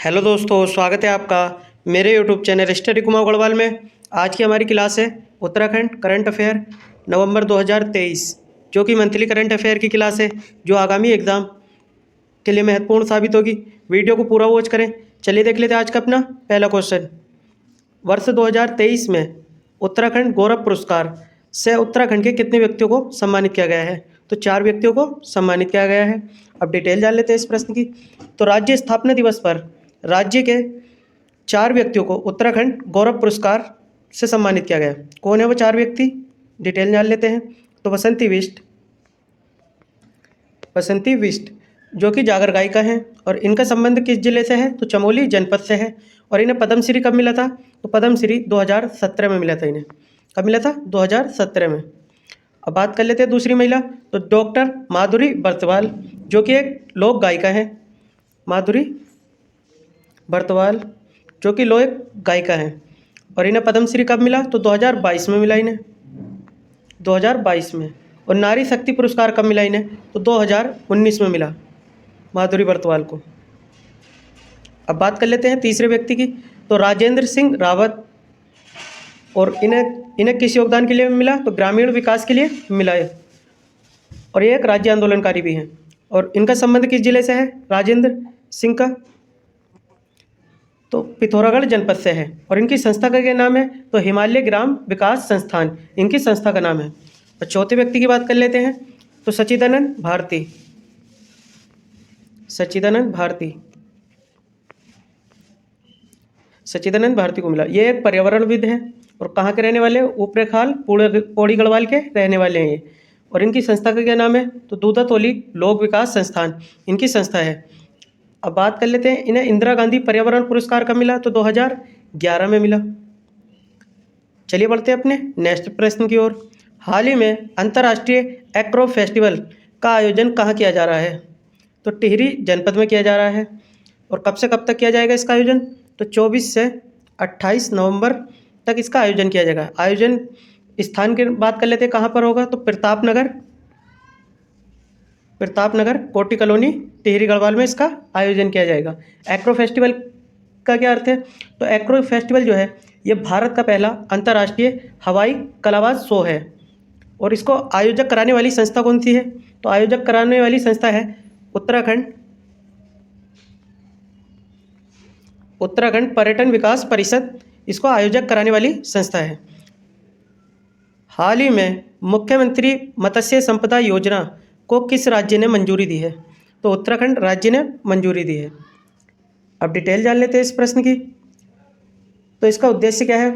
Hello दोस्तों, स्वागत है आपका मेरे YouTube channel study Kumar Garhwal में। आज की हमारी क्लास है उत्तराखंड करंट अफेयर नवंबर 2023, जो कि मंथली करंट अफेयर की क्लास है, जो आगामी एग्ज़ाम के लिए महत्वपूर्ण साबित होगी। वीडियो को पूरा वॉच करें। चलिए देख लेते हैं आज का अपना पहला क्वेश्चन। वर्ष 2023 में उत्तराखंड गौरव पुरस्कार से उत्तराखंड के कितने व्यक्तियों को सम्मानित किया गया है? तो 4 व्यक्तियों को सम्मानित किया गया है। अब डिटेल जान लेते हैं इस प्रश्न की। तो राज्य स्थापना दिवस पर राज्य के 4 व्यक्तियों को उत्तराखंड गौरव पुरस्कार से सम्मानित किया गया। कौन है वो 4 व्यक्ति? डिटेल जान लेते हैं। तो बसंती बिष्ट जो कि जागर गायिका हैं, और इनका संबंध किस जिले से है? तो चमोली जनपद से है। और इन्हें पद्मश्री कब मिला था? तो पद्मश्री 2017 में मिला था इन्हें। कब मिला था? 2017 में। अब बात कर लेते हैं दूसरी महिला, तो डॉक्टर माधुरी बर्तवाल, जो कि एक लोक गायिका हैं। माधुरी बर्तवाल जो कि लोक गायिका हैं, और इन्हें पद्मश्री कब मिला? तो 2022 में मिला इन्हें, 2022 में। और नारी शक्ति पुरस्कार कब मिला इन्हें? तो 2019 में मिला माधुरी बर्तवाल को। अब बात कर लेते हैं तीसरे व्यक्ति की, तो राजेंद्र सिंह रावत, और इन्हें किस योगदान के लिए मिला? तो ग्रामीण विकास के लिए मिला है, और ये एक राज्य आंदोलनकारी भी हैं। और इनका संबंध किस जिले से है राजेंद्र सिंह का? तो पिथौरागढ़ जनपद से है। और इनकी संस्था का क्या नाम है? तो हिमालय ग्राम विकास संस्थान इनकी संस्था का नाम है। और चौथे व्यक्ति की बात कर लेते हैं, तो सच्चिदानंद भारती को मिला। ये एक पर्यावरणविद हैं, और कहाँ के रहने वाले हैं? ऊपरेखाल पौड़ी गढ़वाल के रहने वाले हैं ये। और इनकी संस्था का क्या नाम है? तो दूधातोली लोक विकास संस्थान इनकी संस्था है। अब बात कर लेते हैं, इन्हें इंदिरा गांधी पर्यावरण पुरस्कार कब मिला? तो 2011 में मिला। चलिए बढ़ते हैं अपने नेक्स्ट प्रश्न की ओर। हाल ही में अंतर्राष्ट्रीय एक्रो फेस्टिवल का आयोजन कहाँ किया जा रहा है? तो टिहरी जनपद में किया जा रहा है। और कब से कब तक किया जाएगा इसका आयोजन? तो 24 से 28 नवंबर तक इसका आयोजन किया जाएगा। आयोजन स्थान की बात कर लेते हैं, कहाँ पर होगा? तो प्रतापनगर कोटी कॉलोनी टिहरी गढ़वाल में इसका आयोजन किया जाएगा। एक्रो फेस्टिवल का क्या अर्थ है? तो एक्रो फेस्टिवल जो है, ये भारत का पहला अंतर्राष्ट्रीय हवाई कलाबाज शो है। और इसको आयोजक कराने वाली संस्था कौन सी है? तो आयोजक कराने वाली संस्था है उत्तराखंड पर्यटन विकास परिषद, इसको आयोजक कराने वाली संस्था है। हाल ही में मुख्यमंत्री मत्स्य संपदा योजना को किस राज्य ने मंजूरी दी है? तो उत्तराखंड राज्य ने मंजूरी दी है। अब डिटेल जान लेते हैं इस प्रश्न की। तो इसका उद्देश्य क्या है?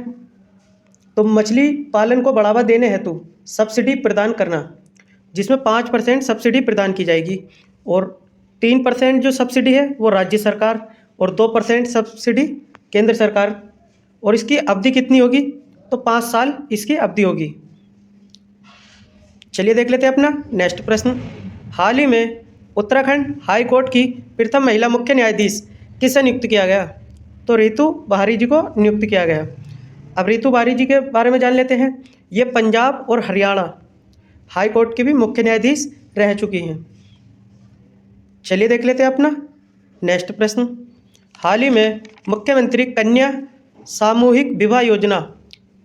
तो मछली पालन को बढ़ावा देने हेतु सब्सिडी प्रदान करना, जिसमें 5% सब्सिडी प्रदान की जाएगी, और 3% जो सब्सिडी है वो राज्य सरकार, और 2% सब्सिडी केंद्र सरकार। और इसकी अवधि कितनी होगी? तो 5 साल इसकी अवधि होगी। चलिए देख लेते हैं अपना नेक्स्ट प्रश्न। हाल ही में उत्तराखंड हाई कोर्ट की प्रथम महिला मुख्य न्यायाधीश किसे नियुक्त किया गया? तो रितु बाहरी जी को नियुक्त किया गया। अब रितु बाहरी जी के बारे में जान लेते हैं। ये पंजाब और हरियाणा हाई कोर्ट के भी मुख्य न्यायाधीश रह चुकी हैं। चलिए देख लेते हैं अपना नेक्स्ट प्रश्न। हाल ही में मुख्यमंत्री कन्या सामूहिक विवाह योजना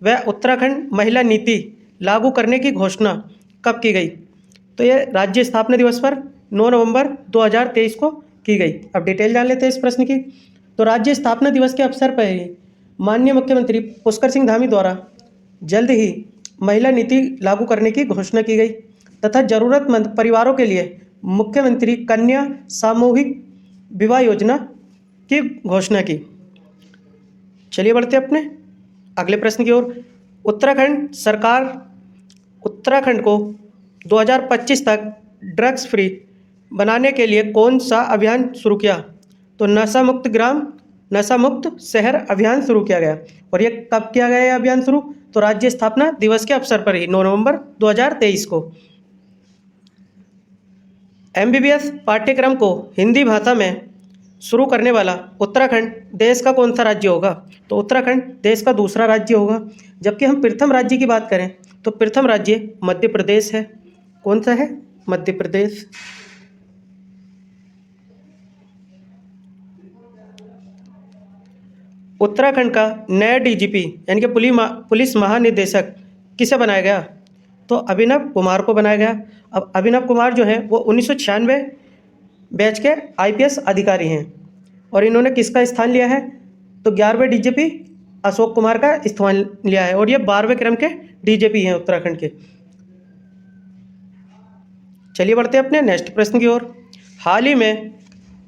व उत्तराखंड महिला नीति लागू करने की घोषणा कब की गई? तो ये राज्य स्थापना दिवस पर 9 नवंबर 2023 को की गई। अब डिटेल जान लेते हैं इस प्रश्न की। तो राज्य स्थापना दिवस के अवसर पर ही माननीय मुख्यमंत्री पुष्कर सिंह धामी द्वारा जल्द ही महिला नीति लागू करने की घोषणा की गई, तथा ज़रूरतमंद परिवारों के लिए मुख्यमंत्री कन्या सामूहिक विवाह योजना की घोषणा की। चलिए बढ़ते अपने अगले प्रश्न की ओर। उत्तराखंड सरकार उत्तराखंड को 2025 तक ड्रग्स फ्री बनाने के लिए कौन सा अभियान शुरू किया? तो नशा मुक्त ग्राम नशा मुक्त शहर अभियान शुरू किया गया। और ये कब किया गया यह अभियान शुरू? तो राज्य स्थापना दिवस के अवसर पर ही 9 नवंबर 2023 को। MBBS पाठ्यक्रम को हिंदी भाषा में शुरू करने वाला उत्तराखंड देश का कौन सा राज्य होगा? तो उत्तराखंड देश का दूसरा राज्य होगा। जबकि हम प्रथम राज्य की बात करें तो प्रथम राज्य मध्य प्रदेश है। कौन सा है? मध्य प्रदेश। उत्तराखंड का नया डीजीपी यानी कि पुलिस महानिदेशक किसे बनाया गया? तो अभिनव कुमार को बनाया गया। अब अभिनव कुमार जो हैं वो 1996 बैच के आईपीएस अधिकारी हैं और इन्होंने किसका स्थान लिया है? तो 11वें डीजीपी अशोक कुमार का स्थान लिया है और ये 12वें क्रम के डीजीपी हैं उत्तराखंड के। चलिए बढ़ते हैं अपने नेक्स्ट प्रश्न की ओर। हाल ही में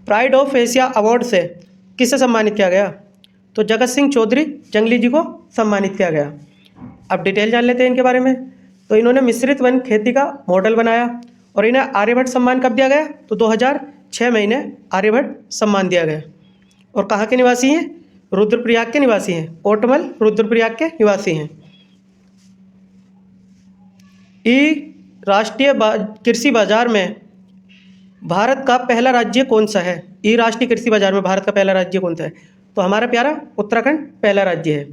प्राइड ऑफ एशिया अवार्ड से किसे सम्मानित किया गया? तो जगत सिंह चौधरी जंगली जी को सम्मानित किया गया। अब डिटेल जान लेते हैं इनके बारे में। तो इन्होंने मिश्रित वन खेती का मॉडल बनाया और इन्हें आर्यभट्ट सम्मान कब दिया गया? तो 2006 में इन्हें आर्यभट्ट सम्मान दिया गया। और कहाँ के निवासी हैं? रुद्रप्रयाग के निवासी हैं। कोटमल रुद्रप्रयाग के निवासी हैं। राष्ट्रीय कृषि बाजार में भारत का पहला राज्य कौन सा है? राष्ट्रीय कृषि बाजार में भारत का पहला राज्य कौन सा है? तो हमारा प्यारा उत्तराखंड पहला राज्य है।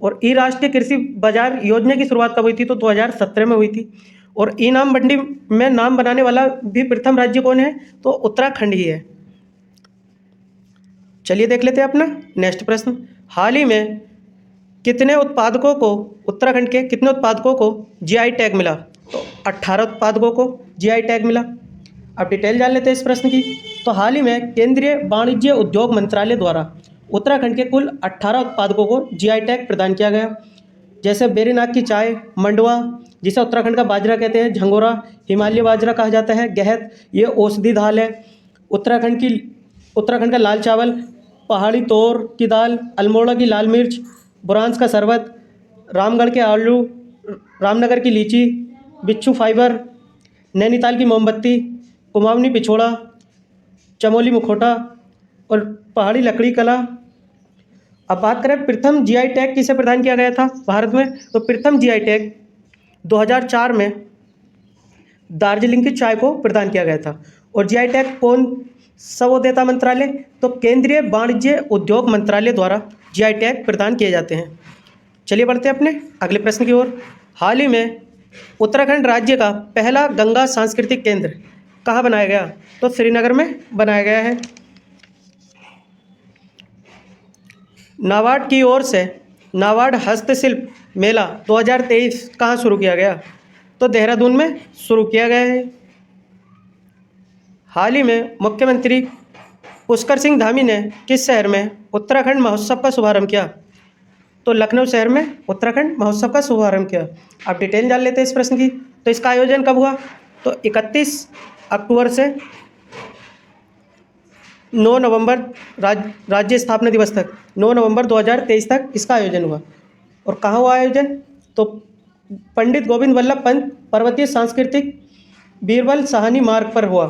और राष्ट्रीय कृषि बाजार योजना की शुरुआत कब हुई थी? तो 2017 में हुई थी। और नाम मंडी में नाम बनाने वाला भी प्रथम राज्य कौन है? तो उत्तराखंड ही है। चलिए देख लेते हैं अपना नेक्स्ट प्रश्न। हाल ही में कितने उत्पादकों को उत्तराखंड के कितने उत्पादकों को जीआई टैग मिला? तो 18 उत्पादकों को जीआई टैग मिला। अब डिटेल जान लेते हैं इस प्रश्न की। तो हाल ही में केंद्रीय वाणिज्य उद्योग मंत्रालय द्वारा उत्तराखंड के कुल 18 उत्पादकों को जीआई टैग प्रदान किया गया। जैसे बेरीनाग की चाय, मंडवा जिसे उत्तराखंड का बाजरा कहते हैं, झंगोरा हिमालय बाजरा कहा जाता है, गहत ये औषधि दाल है, उत्तराखंड का लाल चावल, पहाड़ी तोर की दाल, अल्मोड़ा की लाल मिर्च, बुरांस का शरबत, रामगढ़ के आलू, रामनगर की लीची, बिच्छू फाइबर, नैनीताल की मोमबत्ती, कुमाऊनी पिछोड़ा, चमोली मुखौटा और पहाड़ी लकड़ी कला। अब बात करें प्रथम जीआई टैग किसे प्रदान किया गया था भारत में? तो प्रथम जीआई टैग 2004 में दार्जिलिंग की चाय को प्रदान किया गया था। और जीआई टैग कौन सा वो देता मंत्रालय? तो केंद्रीय वाणिज्य उद्योग मंत्रालय द्वारा जीआई टैग प्रदान किए जाते हैं। चलिए बढ़ते हैं अपने अगले प्रश्न की ओर। हाल ही में उत्तराखंड राज्य का पहला गंगा सांस्कृतिक केंद्र कहाँ बनाया गया? तो श्रीनगर में बनाया गया है। नाबार्ड की ओर से नाबार्ड हस्तशिल्प मेला 2023 कहाँ शुरू किया गया? तो देहरादून में शुरू किया गया है। हाल ही में मुख्यमंत्री पुष्कर सिंह धामी ने किस शहर में उत्तराखंड महोत्सव का शुभारंभ किया? तो लखनऊ शहर में उत्तराखंड महोत्सव का शुभारंभ किया। अब डिटेल जान लेते हैं इस प्रश्न की। तो इसका आयोजन कब हुआ? तो 31 अक्टूबर से 9 नवंबर राज्य स्थापना दिवस तक 9 नवंबर 2023 तक इसका आयोजन हुआ। और कहाँ हुआ आयोजन? तो पंडित गोविंद वल्लभ पंत पर्वतीय सांस्कृतिक बीरबल साहनी मार्ग पर हुआ।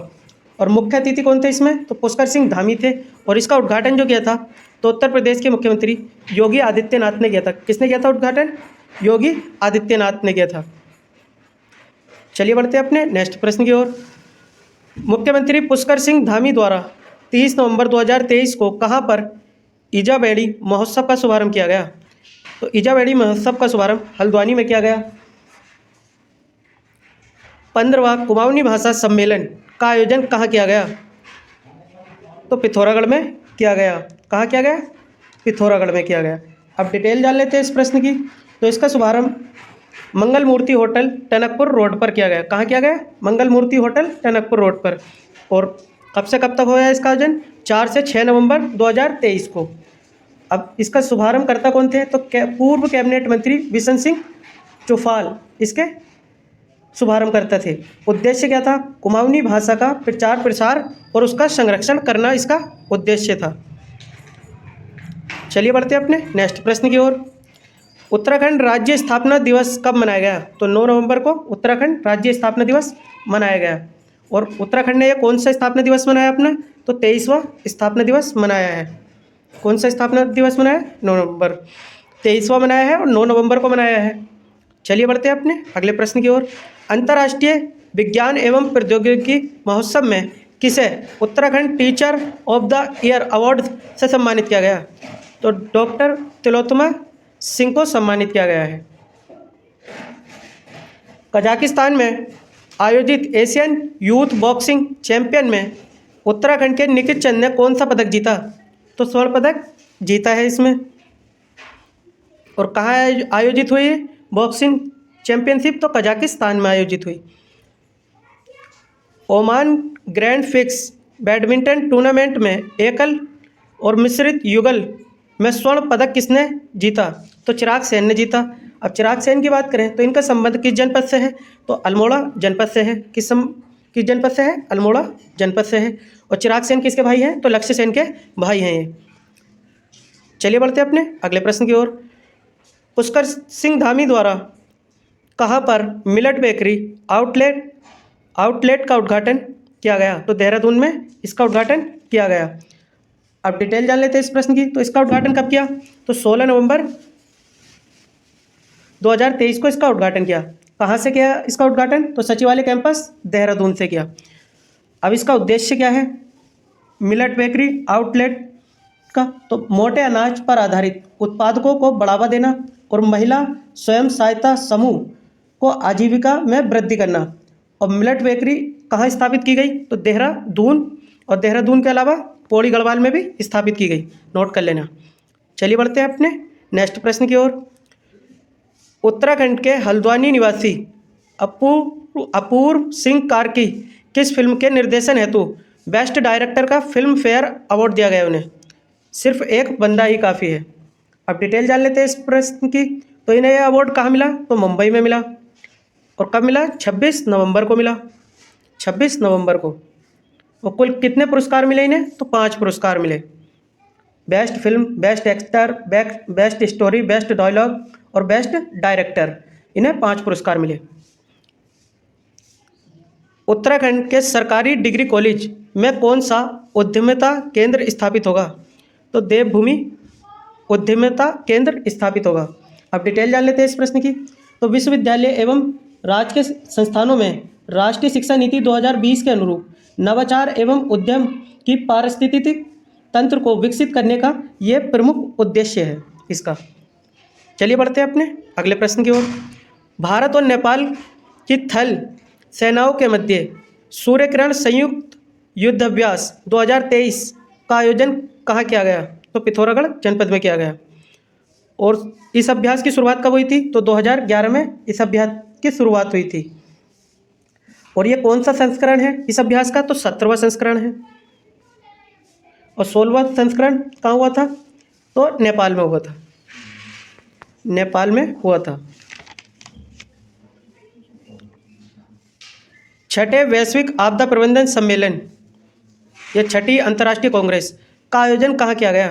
और मुख्य अतिथि कौन थे इसमें? तो पुष्कर सिंह धामी थे। और इसका उद्घाटन जो किया था तो उत्तर प्रदेश के मुख्यमंत्री योगी आदित्यनाथ ने किया था। किसने किया था उद्घाटन? योगी आदित्यनाथ ने किया था। चलिए बढ़ते हैं अपने नेक्स्ट प्रश्न की ओर। मुख्यमंत्री पुष्कर सिंह धामी द्वारा 30 नवंबर 2023 को कहाँ पर ईजाबेड़ी महोत्सव का शुभारंभ किया गया? तो ईजाबेड़ी महोत्सव का शुभारंभ हल्द्वानी में किया गया। 15वां कुमाऊनी भाषा सम्मेलन का आयोजन कहाँ किया गया? तो पिथौरागढ़ में किया गया। कहाँ किया गया? पिथौरागढ़ में किया गया। अब डिटेल जान लेते हैं इस प्रश्न की। तो इसका शुभारंभ मंगल मूर्ति होटल टनकपुर रोड पर किया गया। कहाँ किया गया? मंगल मूर्ति होटल टनकपुर रोड पर। और कब से कब तक होया इसका आयोजन? 4 से 6 नवंबर 2023 को। अब इसका शुभारंभ करता कौन थे? तो पूर्व कैबिनेट मंत्री बिशन सिंह चुफाल इसके शुभारंभ करता थे। उद्देश्य क्या था? कुमाऊनी भाषा का प्रचार प्रसार और उसका संरक्षण करना इसका उद्देश्य था। चलिए बढ़ते हैं अपने नेक्स्ट प्रश्न की ओर। उत्तराखंड राज्य स्थापना दिवस कब मनाया गया? तो 9 नवंबर को उत्तराखंड राज्य स्थापना दिवस मनाया गया। और उत्तराखंड ने यह कौन सा स्थापना दिवस मनाया अपना? तो 23वां स्थापना दिवस मनाया है। कौन सा स्थापना दिवस मनाया? 9 नवंबर 23वां मनाया है और 9 नवंबर को मनाया है। चलिए बढ़ते हैं अपने अगले प्रश्न की ओर। अंतर्राष्ट्रीय विज्ञान एवं प्रौद्योगिकी महोत्सव में किसे Uttarakhand teacher of the year award से सम्मानित किया गया? तो डॉक्टर तिलोत्तमा सिंह को सम्मानित किया गया है। कजाकिस्तान में आयोजित एशियन यूथ बॉक्सिंग चैंपियन में उत्तराखंड के निखित चंद ने कौन सा पदक जीता? तो स्वर्ण पदक जीता है इसमें। और कहाँ आयोजित हुई है बॉक्सिंग चैंपियनशिप? तो कजाकिस्तान में आयोजित हुई। Oman grand fix badminton tournament में एकल और मिश्रित युगल में स्वर्ण पदक किसने जीता? तो चिराग सेन ने जीता। अब चिराग सेन की बात करें तो इनका संबंध किस जनपद से है? तो अल्मोड़ा जनपद से है। किस जनपद से है? अल्मोड़ा जनपद से है। और चिराग सेन किसके भाई हैं? तो लक्ष्य सेन के भाई हैं ये। चलिए बढ़ते हैं अपने अगले प्रश्न की ओर। पुष्कर सिंह धामी द्वारा कहाँ पर मिलेट बेकरी आउटलेट का उद्घाटन किया गया? तो देहरादून में इसका उद्घाटन किया गया। अब डिटेल जान लेते हैं इस प्रश्न की। तो इसका उद्घाटन कब किया? तो 16 नवंबर 2023 को इसका उद्घाटन किया। कहाँ से किया इसका उद्घाटन? तो सचिवालय कैंपस देहरादून से किया। अब इसका उद्देश्य क्या है मिलेट बेकरी आउटलेट का? तो मोटे अनाज पर आधारित उत्पादकों को बढ़ावा देना और महिला स्वयं सहायता समूह को आजीविका में वृद्धि करना। और मिलेट बेकरी कहाँ स्थापित की गई? तो देहरादून, और देहरादून के अलावा पौड़ी गढ़वाल में भी स्थापित की गई। नोट कर लेना। चलिए बढ़ते हैं अपने नेक्स्ट प्रश्न की ओर। उत्तराखंड के हल्द्वानी निवासी अपूर्व सिंह कार्की किस फिल्म के निर्देशन हेतु बेस्ट डायरेक्टर का फिल्म फेयर अवार्ड दिया गया उन्हें? सिर्फ एक बंदा ही काफ़ी है। अब डिटेल जान लेते हैं इस प्रश्न की। तो इन्हें यह अवार्ड कहाँ मिला? तो मुंबई में मिला। और कब मिला? 26 नवंबर को मिला। 26 नवंबर को। और कुल कितने पुरस्कार मिले इन्हें? तो 5 पुरस्कार मिले। Best film, best actor, best story, best dialogue और बेस्ट डायरेक्टर, इन्हें 5 पुरस्कार मिले। उत्तराखंड के सरकारी डिग्री कॉलेज में कौन सा उद्यमिता केंद्र स्थापित होगा? तो देवभूमि उद्यमिता केंद्र स्थापित होगा। अब डिटेल जान लेते हैं इस प्रश्न की। तो विश्वविद्यालय एवं राज्य के संस्थानों में राष्ट्रीय शिक्षा नीति 2020 के अनुरूप नवाचार एवं उद्यम की पारिस्थितिक तंत्र को विकसित करने का ये प्रमुख उद्देश्य है इसका। चलिए बढ़ते हैं अपने अगले प्रश्न की ओर। भारत और नेपाल की थल सेनाओं के मध्य सूर्य किरण संयुक्त युद्धाभ्यास 2023 का आयोजन कहाँ किया गया? तो पिथौरागढ़ जनपद में किया गया। और इस अभ्यास की शुरुआत कब हुई थी? तो 2011 में इस अभ्यास की शुरुआत हुई थी। और ये कौन सा संस्करण है इस अभ्यास का? तो 17वां संस्करण है। और 16वां संस्करण कहाँ हुआ था? तो नेपाल में हुआ था। नेपाल में हुआ था। 6ठे वैश्विक आपदा प्रबंधन सम्मेलन, यह 6ठी अंतर्राष्ट्रीय कांग्रेस का आयोजन कहाँ किया गया?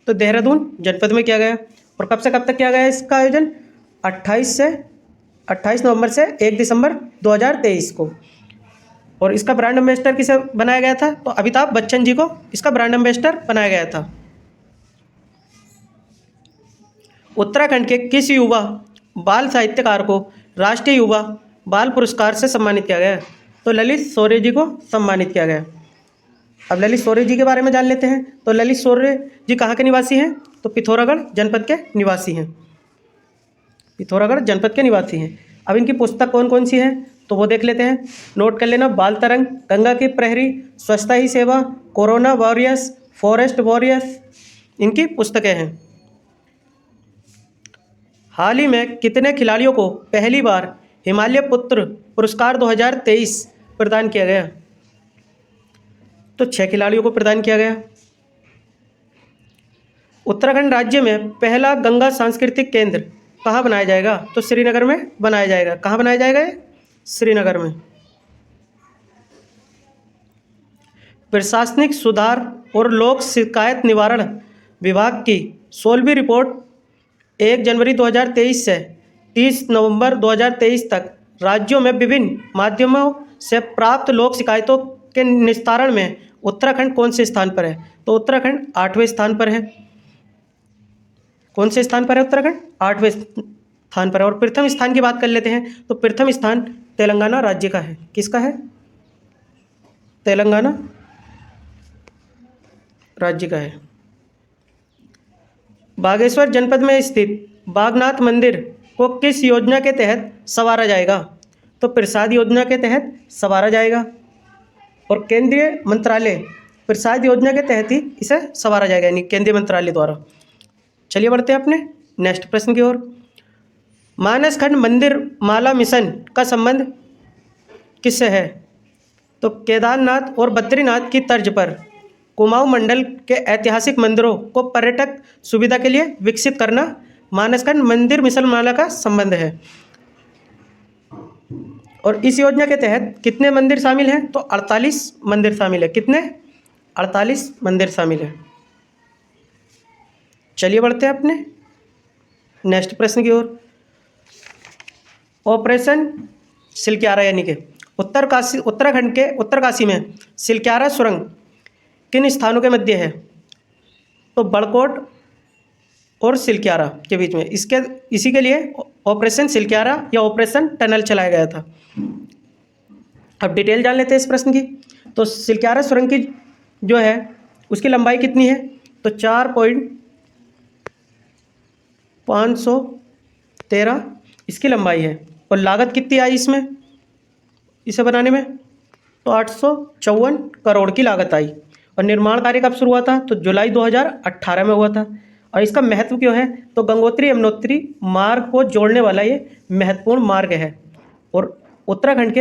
तो देहरादून जनपद में किया गया। और कब से कब तक किया गया इसका आयोजन? 28 नवंबर से 1 दिसंबर 2023 को। और इसका ब्रांड एम्बेसडर किसे बनाया गया था? तो अमिताभ बच्चन जी को इसका ब्रांड एम्बेसडर बनाया गया था। उत्तराखंड के किस युवा बाल साहित्यकार को राष्ट्रीय युवा बाल पुरस्कार से सम्मानित किया गया? तो ललित शौर्य जी को सम्मानित किया गया। अब ललित शौर्य जी के बारे में जान लेते हैं। तो ललित शौर्य जी कहाँ के निवासी हैं? तो पिथौरागढ़ जनपद के निवासी हैं। पिथौरागढ़ जनपद के निवासी हैं। अब इनकी पुस्तक कौन कौन सी है तो वो देख लेते हैं। नोट कर लेना। बाल तरंग, गंगा की प्रहरी, स्वच्छता ही सेवा, कोरोना वॉरियर्स, फॉरेस्ट वॉरियर्स, इनकी पुस्तकें हैं। हाल ही में कितने खिलाड़ियों को पहली बार हिमालय पुत्र पुरस्कार 2023 प्रदान किया गया? तो 6 खिलाड़ियों को प्रदान किया गया। उत्तराखंड राज्य में पहला गंगा सांस्कृतिक केंद्र कहाँ बनाया जाएगा? तो श्रीनगर में बनाया जाएगा। कहाँ बनाया जाएगा? श्रीनगर में। प्रशासनिक सुधार और लोक शिकायत निवारण विभाग की 16वीं रिपोर्ट 1 जनवरी 2023 से 30 नवंबर 2023 तक राज्यों में विभिन्न माध्यमों से प्राप्त लोक शिकायतों के निस्तारण में उत्तराखंड कौन से स्थान पर है? तो उत्तराखंड 8वें स्थान पर है। कौन से स्थान पर है उत्तराखंड? 8वें स्थान पर है। और प्रथम स्थान की बात कर लेते हैं। तो प्रथम स्थान तेलंगाना राज्य का है। किसका है? तेलंगाना राज्य का है। बागेश्वर जनपद में स्थित बागनाथ मंदिर को किस योजना के तहत संवारा जाएगा? तो प्रसाद योजना के तहत संवारा जाएगा। और केंद्रीय मंत्रालय प्रसाद योजना के तहत ही इसे संवारा जाएगा, यानी केंद्रीय मंत्रालय द्वारा। चलिए बढ़ते हैं अपने नेक्स्ट प्रश्न की ओर। मानसखंड मंदिर माला मिशन का संबंध किससे है? तो केदारनाथ और बद्रीनाथ की तर्ज पर कुमाऊं मंडल के ऐतिहासिक मंदिरों को पर्यटक सुविधा के लिए विकसित करना मानसखंड मंदिर मिशन माला का संबंध है। और इस योजना के तहत कितने मंदिर शामिल हैं? तो 48 मंदिर शामिल है। कितने? 48 मंदिर शामिल है। चलिए बढ़ते हैं अपने नेक्स्ट प्रश्न की ओर। ऑपरेशन सिलक्यारा यानी कि उत्तराखंड के उत्तरकाशी में सिलक्यारा सुरंग किन स्थानों के मध्य है? तो बड़कोट और सिलक्यारा के बीच में। इसी के लिए ऑपरेशन सिलक्यारा या ऑपरेशन टनल चलाया गया था। अब डिटेल जान लेते हैं इस प्रश्न की। तो सिलक्यारा सुरंग की जो है उसकी लंबाई कितनी है? तो 4.513 इसकी लंबाई है। और लागत कितनी आई इसमें, इसे बनाने में? तो 854 करोड़ की लागत आई। और निर्माण कार्य कब शुरू हुआ था? तो जुलाई 2018 में हुआ था। और इसका महत्व क्यों है? तो गंगोत्री यमुनोत्री मार्ग को जोड़ने वाला ये महत्वपूर्ण मार्ग है। और उत्तराखंड के,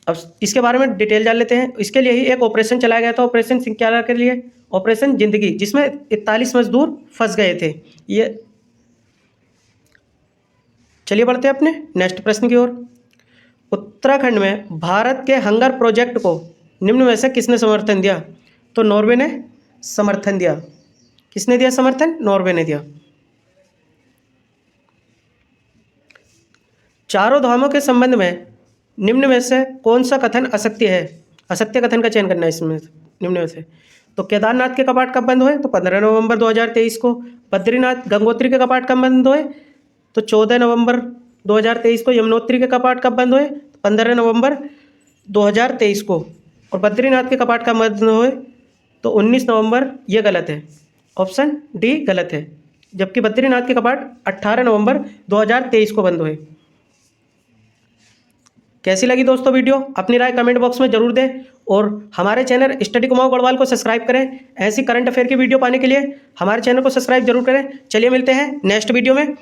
अब इसके बारे में डिटेल जान लेते हैं। इसके लिए ही एक ऑपरेशन चलाया गया था, ऑपरेशन सिलक्यारा के लिए ऑपरेशन जिंदगी, जिसमें 41 मजदूर फंस गए थे। ये चलिए बढ़ते हैं अपने नेक्स्ट प्रश्न की ओर। उत्तराखंड में भारत के हंगर प्रोजेक्ट को निम्न में से किसने समर्थन दिया? तो नॉर्वे ने समर्थन दिया। किसने दिया समर्थन? नॉर्वे ने दिया। चारों धामों के संबंध में निम्न में से कौन सा कथन असत्य है? असत्य कथन का चयन करना है इसमें निम्न में से। तो केदारनाथ के कपाट कब बंद हुए? तो 15 नवंबर 2023 को। बद्रीनाथ गंगोत्री के कपाट कब बंद हुए? तो 14 नवंबर 2023 को। यमुनोत्री के कपाट कब बंद हुए? 15 नवंबर 2023 को। और बद्रीनाथ के कपाट कब बंद हुए? तो 19 नवंबर। ये गलत है, ऑप्शन डी गलत है। जबकि बद्रीनाथ के कपाट 18 नवंबर 2023 को बंद हुए। कैसी लगी दोस्तों वीडियो? अपनी राय कमेंट बॉक्स में जरूर दें। और हमारे चैनल स्टडी कुमाऊं गढ़वाल को सब्सक्राइब करें। ऐसी करंट अफेयर की वीडियो पाने के लिए हमारे चैनल को सब्सक्राइब जरूर करें। चलिए मिलते हैं नेक्स्ट वीडियो में।